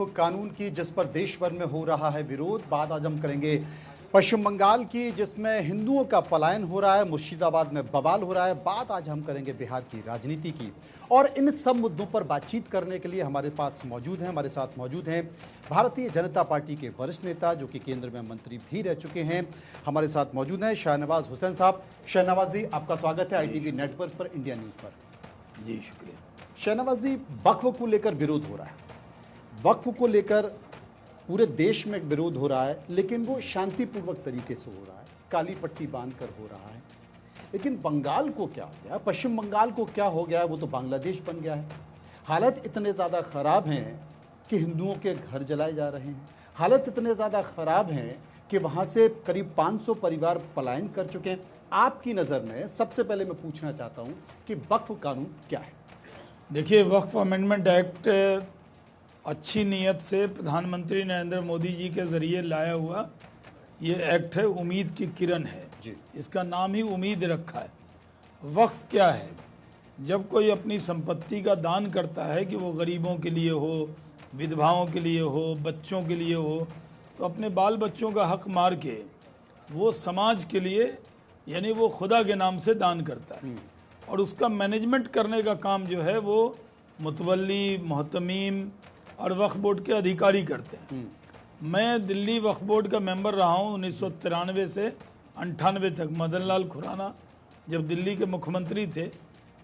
कानून की जिस पर देश भर में हो रहा है विरोध। बात आज हम करेंगे पश्चिम बंगाल की, जिसमें हिंदुओं का पलायन हो रहा है, मुर्शिदाबाद में बवाल हो रहा है। बात आज हम करेंगे बिहार की राजनीति की, और इन सब मुद्दों पर बातचीत करने के लिए हमारे साथ मौजूद हैं भारतीय जनता पार्टी के वरिष्ठ नेता, जो कि केंद्र में मंत्री भी रह चुके हैं। हमारे साथ मौजूद हैं शाहनवाज हुसैन साहब। शाहनवाज जी, आपका स्वागत है ITV नेटवर्क पर, इंडिया न्यूज़ पर। जी शुक्रिया। शाहनवाज जी, वक्फ को लेकर विरोध हो रहा है, वक्फ को लेकर पूरे देश में विरोध हो रहा है, लेकिन वो शांतिपूर्वक तरीके से हो रहा है, काली पट्टी बांधकर हो रहा है। लेकिन बंगाल को क्या हो गया, पश्चिम बंगाल को क्या हो गया है? वो तो बांग्लादेश बन गया है। हालत इतने ज़्यादा ख़राब हैं कि हिंदुओं के घर जलाए जा रहे हैं। हालत इतने ज़्यादा ख़राब हैं कि वहाँ से करीब 500 परिवार पलायन कर चुके हैं। आपकी नज़र में सबसे पहले मैं पूछना चाहता हूँ कि वक्फ कानून क्या है? देखिए, वक्फ अमेंडमेंट एक्ट अच्छी नीयत से प्रधानमंत्री नरेंद्र मोदी जी के ज़रिए लाया हुआ ये एक्ट है, उम्मीद की किरण है जी। इसका नाम ही उम्मीद रखा है। वक्फ क्या है? जब कोई अपनी संपत्ति का दान करता है कि वो गरीबों के लिए हो, विधवाओं के लिए हो, बच्चों के लिए हो, तो अपने बाल बच्चों का हक मार के वो समाज के लिए, यानी वो खुदा के नाम से दान करता है। और उसका मैनेजमेंट करने का काम जो है वो मुतवल्ली, मोहतमीम और वक्फ बोर्ड के अधिकारी करते हैं। मैं दिल्ली वक्फ बोर्ड का मेंबर रहा हूँ 1993 से 98 तक। मदन लाल खुराना जब दिल्ली के मुख्यमंत्री थे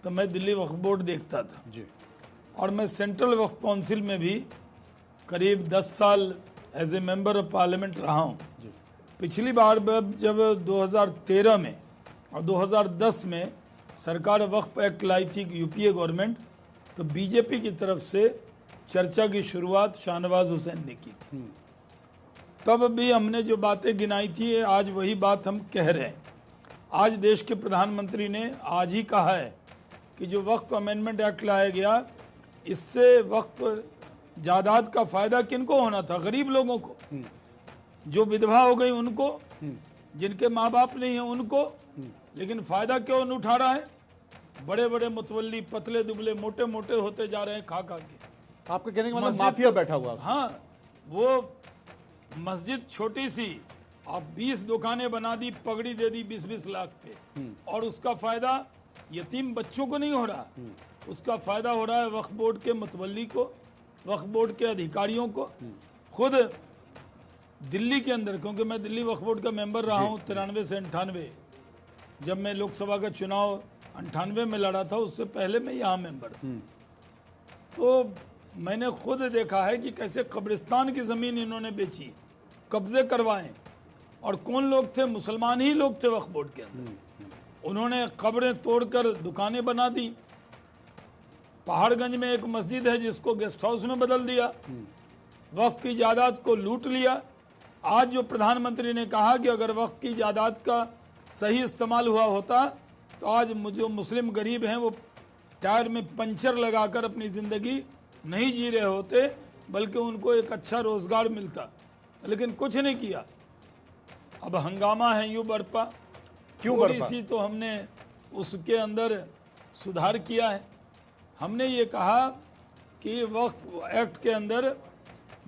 तो मैं दिल्ली वक्फ बोर्ड देखता था जी। और मैं सेंट्रल वक्फ काउंसिल में भी करीब 10 साल as a member of parliament रहा हूँ। पिछली बार जब 2013 में और 2010 में सरकार वक्फ एक्ट लाई थी यूपीए गवर्नमेंट, तो बीजेपी की तरफ से चर्चा की शुरुआत शाहनवाज हुसैन ने की थी। तब भी हमने जो बातें गिनाई थी, आज वही बात हम कह रहे हैं। आज देश के प्रधानमंत्री ने आज ही कहा है कि जो वक्फ अमेंडमेंट एक्ट लाया गया, इससे वक्फ जायदाद का फायदा किनको होना था? गरीब लोगों को, जो विधवा हो गई उनको, जिनके माँ बाप नहीं है उनको। लेकिन फायदा क्यों नहीं उठा रहा है? बड़े बड़े मुतवल्ली पतले दुबले मोटे मोटे होते जा रहे हैं खा खा के। आपके कहने का मतलब माफिया बैठा हुआ है। हाँ, वो मस्जिद छोटी सी आप 20 दुकानें बना दी, पगड़ी दे दी 20-20 लाख पे, और उसका फायदा यतीम बच्चों को नहीं हो रहा, उसका फायदा हो रहा है वक्फ बोर्ड के मुतवल्ली को, वक्फ बोर्ड के अधिकारियों को। खुद दिल्ली के अंदर, क्योंकि मैं दिल्ली वक्फ बोर्ड का मेंबर रहा हूँ 93 से 98, जब मैं लोकसभा का चुनाव 98 में लड़ा था, उससे पहले मैं यहाँ मेंबर था। तो मैंने खुद देखा है कि कैसे कब्रिस्तान की ज़मीन इन्होंने बेची, कब्जे करवाए, और कौन लोग थे? मुसलमान ही लोग थे वक्फ बोर्ड के अंदर। उन्होंने कब्रें तोड़कर दुकानें बना दी। पहाड़गंज में एक मस्जिद है जिसको गेस्ट हाउस में बदल दिया, वक्फ की जायदाद को लूट लिया। आज जो प्रधानमंत्री ने कहा कि अगर वक्फ की जायदाद का सही इस्तेमाल हुआ होता तो आज जो मुस्लिम गरीब हैं वो टायर में पंचर लगाकर अपनी ज़िंदगी नहीं जी रहे होते, बल्कि उनको एक अच्छा रोज़गार मिलता। लेकिन कुछ नहीं किया। अब हंगामा है यूँ बरपा। क्यों थोड़ी बरपा? सी तो हमने उसके अंदर सुधार किया है। हमने ये कहा कि वक्फ एक्ट के अंदर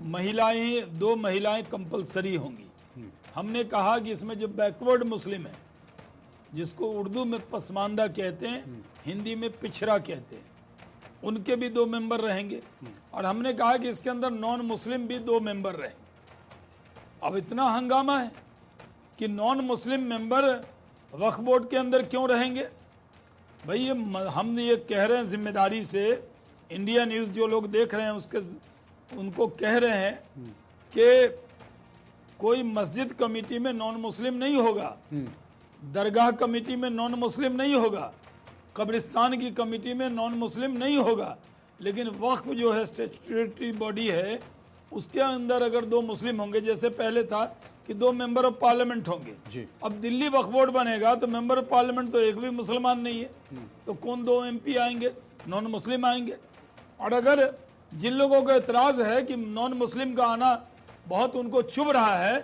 महिलाएं, 2 महिलाएं कंपलसरी होंगी। हमने कहा कि इसमें जो बैकवर्ड मुस्लिम है, जिसको उर्दू में पसमानदा कहते हैं, हिंदी में पिछड़ा कहते हैं, उनके भी 2 मेंबर रहेंगे। और हमने कहा कि इसके अंदर नॉन मुस्लिम भी 2 मेंबर रहेंगे। अब इतना हंगामा है कि नॉन मुस्लिम मेंबर वक्फ बोर्ड के अंदर क्यों रहेंगे? भाई ये हम ये कह रहे हैं जिम्मेदारी से, इंडिया न्यूज़ जो लोग देख रहे हैं उनको कह रहे हैं कि कोई मस्जिद कमेटी में नॉन मुस्लिम नहीं होगा, दरगाह कमेटी में नॉन मुस्लिम नहीं होगा, कब्रिस्तान की कमेटी में नॉन मुस्लिम नहीं होगा। लेकिन वक्फ जो है स्टैट्यूटरी बॉडी है, उसके अंदर अगर 2 मुस्लिम होंगे, जैसे पहले था कि 2 मेंबर ऑफ पार्लियामेंट होंगे जी। अब दिल्ली वक्फ बोर्ड बनेगा तो मेंबर ऑफ पार्लियामेंट तो एक भी मुसलमान नहीं है, तो कौन 2 MP आएंगे? नॉन मुस्लिम आएंगे। और अगर जिन लोगों को एतराज़ है कि नॉन मुस्लिम का आना बहुत उनको चुभ रहा है,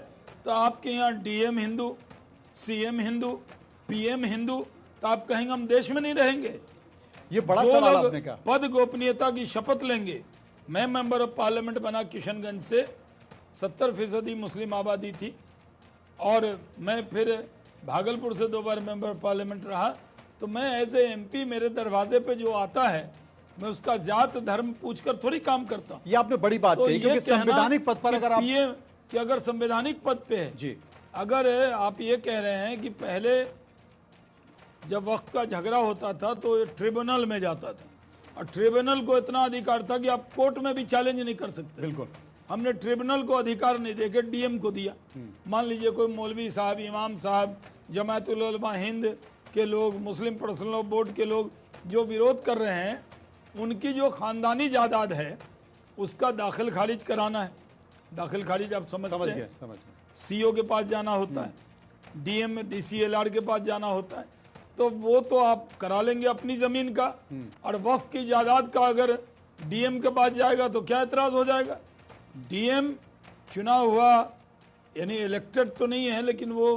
तो आपके यहाँ DM Hindu, CM Hindu, PM Hindu, तो आप कहेंगे हम देश में नहीं रहेंगे। ये बड़ा जो सवाल लोग आपने कहा। पद गोपनीयता की शपथ लेंगे, मैं मेंबर ऑफ पार्लियामेंट बना किशनगंज से, 70% मुस्लिम आबादी थी, और मैं फिर भागलपुर से 2 बार मेंबर ऑफ पार्लियामेंट रहा। तो मैं एज ए एमपी मेरे दरवाजे पे जो आता है मैं उसका जात धर्म पूछकर थोड़ी काम करता हूँ। ये आपने बड़ी बात तो कही, क्योंकि संवैधानिक पद पर अगर आप कि अगर संवैधानिक पद पे है जी, अगर आप ये कह रहे हैं कि पहले जब वक्त का झगड़ा होता था तो ये ट्रिब्यूनल में जाता था, और ट्रिब्यूनल को इतना अधिकार था कि आप कोर्ट में भी चैलेंज नहीं कर सकते। बिल्कुल। हमने ट्रिब्यूनल को अधिकार नहीं देके डीएम को दिया। मान लीजिए कोई मौलवी साहब, इमाम साहब, जमातुल उलमा हिंद के लोग, मुस्लिम पर्सनल लॉ बोर्ड के लोग जो विरोध कर रहे हैं, उनकी जो खानदानी जायदाद है उसका दाखिल खारिज कराना है। दाखिल खारिज आप समझते हैं, समझ गए। सीओ के पास जाना होता है, डीएम डीसीएलआर के पास जाना होता है, तो वो तो आप करा लेंगे अपनी जमीन का, और वक्फ की जायदाद का अगर डीएम के पास जाएगा तो क्या एतराज हो जाएगा। डीएम चुना हुआ, यानी इलेक्टेड तो नहीं है, लेकिन वो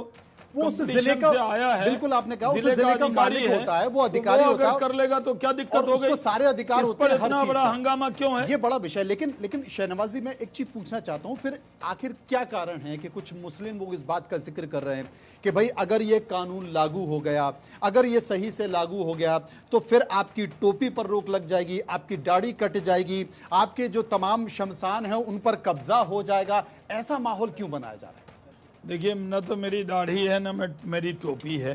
उस जिले का से आया है, बिल्कुल आपने कहा, उस जिले का मालिक होता है, वो अधिकारी तो होता है, कर लेगा तो क्या दिक्कत हो गई। उसको सारे अधिकार होते हैं, हर इतना चीज बड़ा का। हंगामा क्यों है? ये बड़ा विषय। लेकिन शहनवाज जी, मैं एक चीज पूछना चाहता हूं, फिर आखिर क्या कारण है कि कुछ मुस्लिम लोग इस बात का जिक्र कर रहे हैं कि भाई अगर ये कानून लागू हो गया, अगर ये सही से लागू हो गया, तो फिर आपकी टोपी पर रोक लग जाएगी, आपकी दाढ़ी कट जाएगी, आपके जो तमाम शमशान हैं उन पर कब्जा हो जाएगा। ऐसा माहौल क्यों बनाया जा रहा है? देखिए, न तो मेरी दाढ़ी है, न मेरी टोपी है,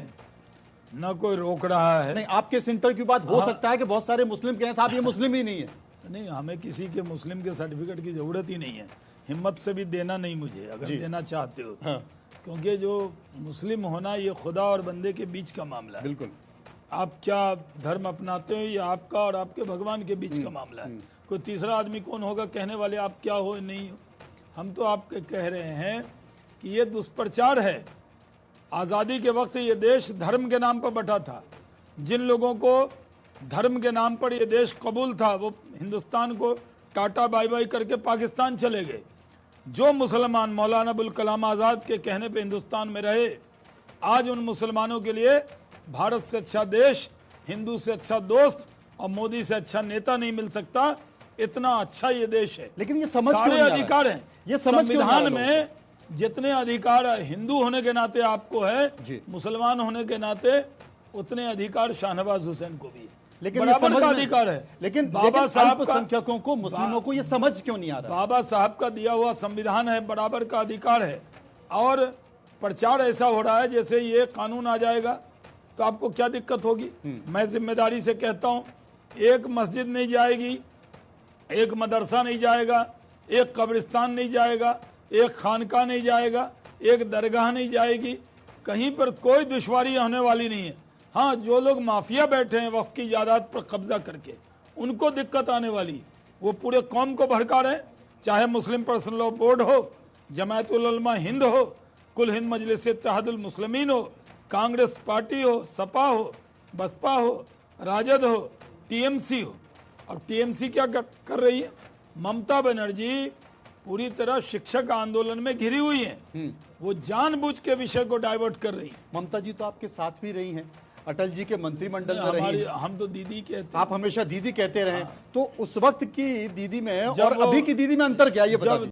न कोई रोक रहा है। नहीं, आपके सेंटर की बात हो सकता है कि बहुत सारे मुस्लिम कहें साहब ये मुस्लिम ही नहीं है। नहीं, हमें किसी के मुस्लिम के सर्टिफिकेट की जरूरत ही नहीं है, हिम्मत से भी देना नहीं मुझे, अगर देना चाहते हो। हाँ। क्योंकि जो मुस्लिम होना ये खुदा और बंदे के बीच का मामला है। बिल्कुल। आप क्या धर्म अपनाते हो ये आपका और आपके भगवान के बीच का मामला है। कोई तीसरा आदमी कौन होगा कहने वाले आप क्या हो नहीं हो। हम तो आपके कह रहे हैं कि ये दुष्प्रचार है। आज़ादी के वक्त ये देश धर्म के नाम पर बटा था। जिन लोगों को धर्म के नाम पर ये देश कबूल था वो हिंदुस्तान को टाटा बाय बाय करके पाकिस्तान चले गए। जो मुसलमान मौलाना अबुल कलाम आज़ाद के कहने पे हिंदुस्तान में रहे, आज उन मुसलमानों के लिए भारत से अच्छा देश, हिंदू से अच्छा दोस्त और मोदी से अच्छा नेता नहीं मिल सकता। इतना अच्छा ये देश है। लेकिन ये समझ सारे अधिकार हैं। ये समझ संविधान में जितने अधिकार हिंदू होने के नाते आपको है, मुसलमान होने के नाते उतने अधिकार शाहनवाज हुसैन को भी है। लेकिन बराबर का अधिकार है। लेकिन बाबा साहब संख्यकों को, मुस्लिमों को ये समझ क्यों नहीं आ रहा? बाबा साहब का दिया हुआ संविधान है, बराबर का अधिकार है। और प्रचार ऐसा हो रहा है जैसे ये कानून आ जाएगा तो आपको क्या दिक्कत होगी। मैं जिम्मेदारी से कहता हूँ, एक मस्जिद नहीं जाएगी, एक मदरसा नहीं जाएगा, एक कब्रिस्तान नहीं जाएगा, एक खानका नहीं जाएगा, एक दरगाह नहीं जाएगी, कहीं पर कोई दुश्वारी होने वाली नहीं है। हाँ, जो लोग माफिया बैठे हैं वक्फ की जायदाद पर कब्जा करके, उनको दिक्कत आने वाली। वो पूरे कौम को भड़का रहे हैं, चाहे मुस्लिम पर्सनल लॉ बोर्ड हो, जमातुल उलमा हिंद हो, कुल हिंद मजलिस इत्तेहादुल मुस्लिमीन हो, कांग्रेस पार्टी हो, सपा हो, बसपा हो, राजद हो, टीएमसी हो। और टीएमसी क्या कर रही है? ममता बनर्जी पूरी तरह शिक्षक आंदोलन में घिरी हुई हैं। वो जानबूझ के विषय को डाइवर्ट कर रही हैं। ममता जी तो आपके साथ भी रही हैं, अटल जी के मंत्रिमंडल में रही। हम तो दीदी कहते हैं। आप हमेशा दीदी कहते रहे। तो उस वक्त की दीदी में और अभी की दीदी में अंतर क्या है ये बता दीजिए।